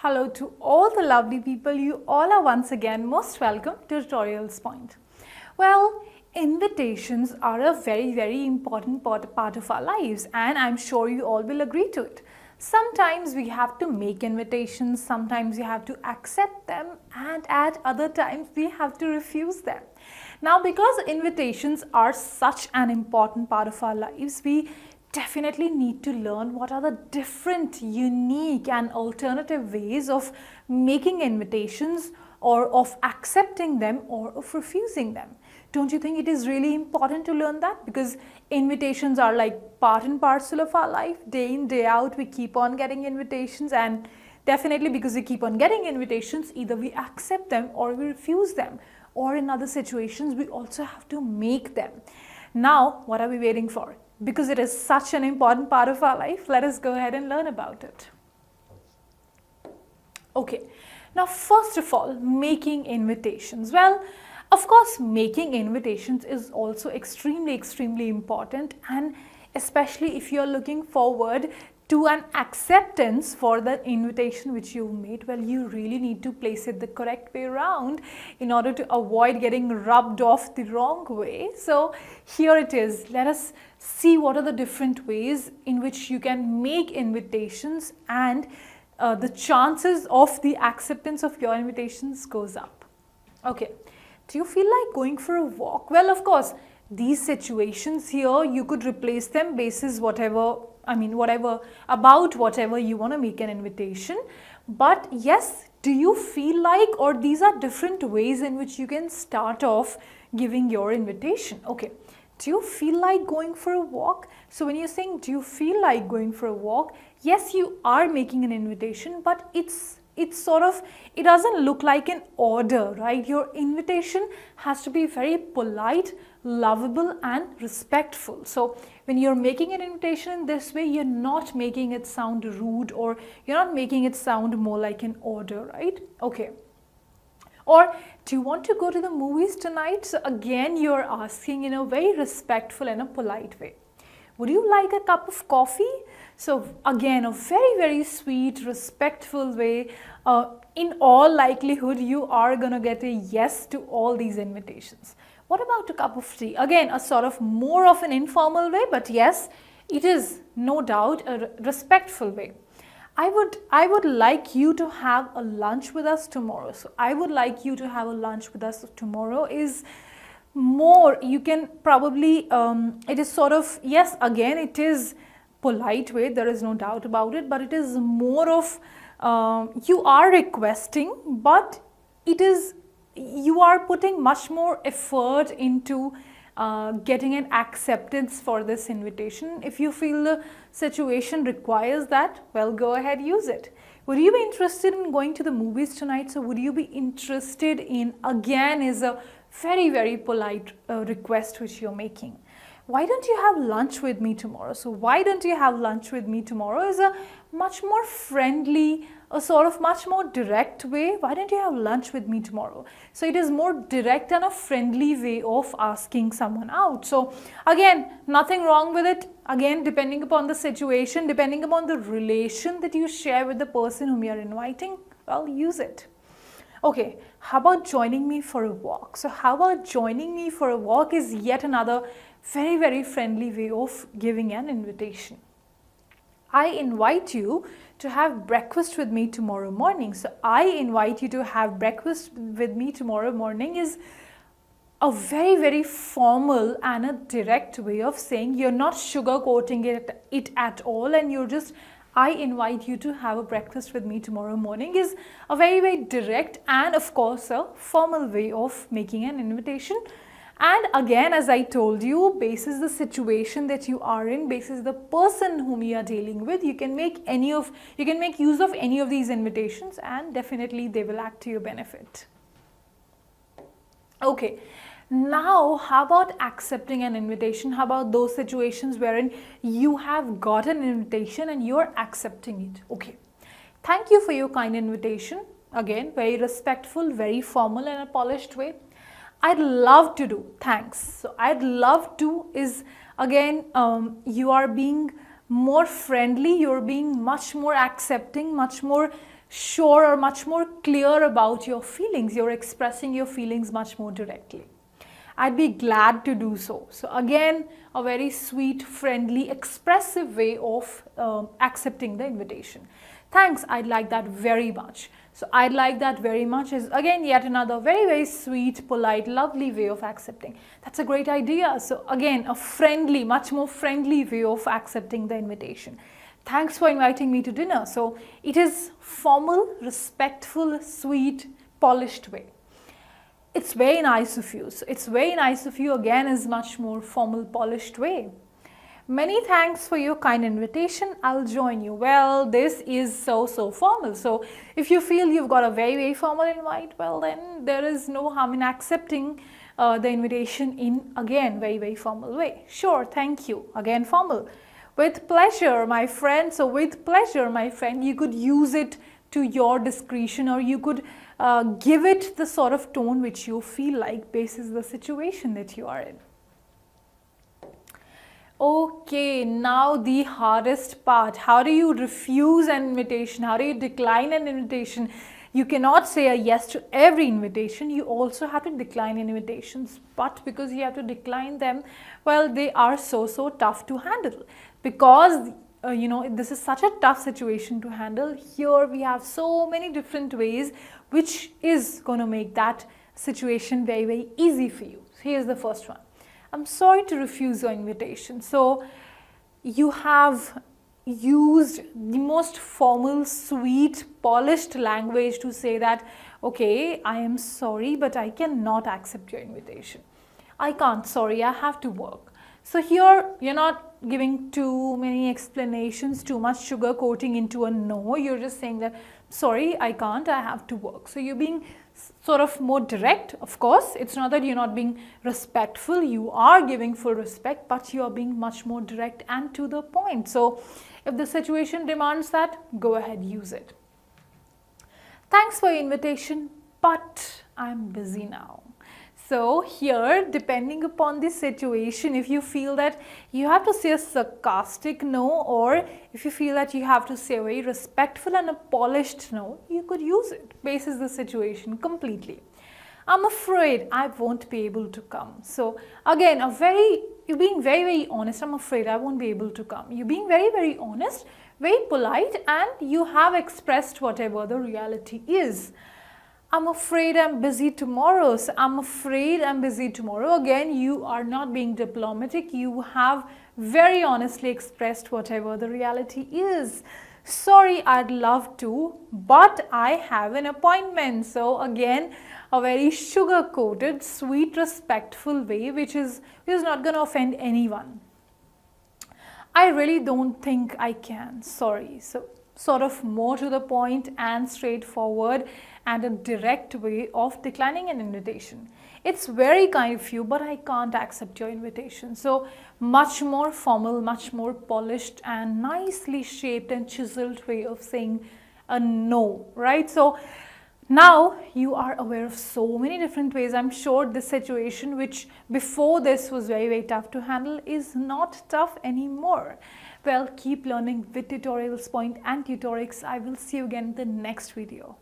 Hello to all the lovely people. You all are once again most welcome to Tutorials Point. Well, invitations are a very important part of our lives, and I'm sure you all will agree to it. Sometimes we have to make invitations, sometimes we have to accept them, and at other times we have to refuse them. Now, because invitations are such an important part of our lives, we definitely need to learn what are the different, unique and alternative ways of making invitations, or of accepting them, or of refusing them. Don't you think it is really important to learn that? Because invitations are like part and parcel of our life. Day in, day out, we keep on getting invitations, and definitely because we keep on getting invitations, either we accept them or we refuse them, or in other situations we also have to make them. Now, what are we waiting for? Because it is such an important part of our life, let us go ahead and learn about it. Okay, now first of all, making invitations. Well, of course, making invitations is also extremely important, and especially if you are looking forward to an acceptance for the invitation which you made, well, you really need to place it the correct way around in order to avoid getting rubbed off the wrong way. So here it is. Let us see what are the different ways in which you can make invitations, and the chances of the acceptance of your invitations goes up. Okay, do you feel like going for a walk? Well, of course, these situations here, you could replace them basis whatever you want to make an invitation. But yes, do you feel like, or these are different ways in which you can start off giving your invitation. Okay, do you feel like going for a walk? So when you're saying, do you feel like going for a walk? Yes, you are making an invitation, but it's sort of, it doesn't look like an order, right? Your invitation has to be very polite, lovable and respectful. So when you're making an invitation in this way, you're not making it sound rude, or you're not making it sound more like an order, right? Okay. Or do you want to go to the movies tonight? So again, you're asking in a very respectful and a polite way. Would you like a cup of coffee? So again, a very sweet, respectful way. In all likelihood, you are going to get a yes to all these invitations. What about a cup of tea? Again, a sort of more of an informal way, but yes, it is no doubt a respectful way. I would like you to have a lunch with us tomorrow. So I would like you to have a lunch with us tomorrow is more, you can probably, it is sort of, yes, again, it is polite way, there is no doubt about it, but it is more of, you are requesting, but it is, you are putting much more effort into getting an acceptance for this invitation. If you feel the situation requires that, well, go ahead, use it. Would you be interested in going to the movies tonight? So would you be interested in, again, is a very polite request which you're making. Why don't you have lunch with me tomorrow? So why don't you have lunch with me tomorrow is a much more friendly, a sort of much more direct way. Why don't you have lunch with me tomorrow? So it is more direct and a friendly way of asking someone out. So again, nothing wrong with it. Again, depending upon the situation, depending upon the relation that you share with the person whom you are inviting, well, use it. Okay, how about joining me for a walk? So how about joining me for a walk is yet another very friendly way of giving an invitation. I invite you to have breakfast with me tomorrow morning. So I invite you to have breakfast with me tomorrow morning is a very formal and a direct way of saying, you're not sugarcoating it at all, and you're just, I invite you to have a breakfast with me tomorrow morning is a very direct and of course a formal way of making an invitation. And again, as I told you, basis the situation that you are in, basis the person whom you are dealing with, you can make use of any of these invitations, and definitely they will act to your benefit. Okay. Now, how about accepting an invitation? How about those situations wherein you have got an invitation and you're accepting it? Okay. Thank you for your kind invitation. Again, very respectful, very formal and a polished way. I'd love to do. Thanks. So I'd love to is again, you are being more friendly, you're being much more accepting, much more sure or much more clear about your feelings. You're expressing your feelings much more directly. I'd be glad to do so. So again, a very sweet, friendly, expressive way of accepting the invitation. Thanks, I'd like that very much. So I'd like that very much is again yet another very, very sweet, polite, lovely way of accepting. That's a great idea. So again, a friendly, much more friendly way of accepting the invitation. Thanks for inviting me to dinner. So it is formal, respectful, sweet, polished way. It's very nice of you. So it's very nice of you again is much more formal, polished way. Many thanks for your kind invitation. I'll join you. Well, this is so formal. So if you feel you've got a very, very formal invite, well then there is no harm in accepting the invitation in again very, very formal way. Sure, thank you. Again formal. With pleasure, my friend. So with pleasure, my friend, you could use it to your discretion, or you could give it the sort of tone which you feel like basis the situation that you are in. Okay, now the hardest part. How do you refuse an invitation? How do you decline an invitation? You cannot say a yes to every invitation. You also have to decline invitations. But because you have to decline them, well, they are so tough to handle. Because this is such a tough situation to handle. Here we have so many different ways which is going to make that situation very, very easy for you. So here's the first one. I'm sorry to refuse your invitation. So you have used the most formal, sweet, polished language to say that, okay, I am sorry, but I cannot accept your invitation. I can't, sorry, I have to work. So here you're not giving too many explanations, too much sugar coating into a no. You're just saying that, sorry, I can't, I have to work. So you're being sort of more direct. Of course, it's not that you're not being respectful. You are giving full respect, but you are being much more direct and to the point. So if the situation demands that, go ahead, use it. Thanks for your invitation, but I'm busy now. So here, depending upon the situation, if you feel that you have to say a sarcastic no, or if you feel that you have to say a very respectful and a polished no, you could use it, basis the situation completely. I'm afraid I won't be able to come. So again, you're being very, very honest. I'm afraid I won't be able to come. You're being very, very honest, very polite, and you have expressed whatever the reality is. I'm afraid I'm busy tomorrow. So I'm afraid I'm busy tomorrow. Again, you are not being diplomatic. You have very honestly expressed whatever the reality is. Sorry, I'd love to, but I have an appointment. So again, a very sugar-coated, sweet, respectful way, which is not going to offend anyone. I really don't think I can. Sorry. So sort of more to the point and straightforward and a direct way of declining an invitation. It's very kind of you, but I can't accept your invitation. So much more formal, much more polished and nicely shaped and chiseled way of saying a no, right? So now you are aware of so many different ways. I'm sure this situation, which before this was very, very tough to handle, is not tough anymore. Well, keep learning with Tutorials Point and Tutorix. I will see you again in the next video.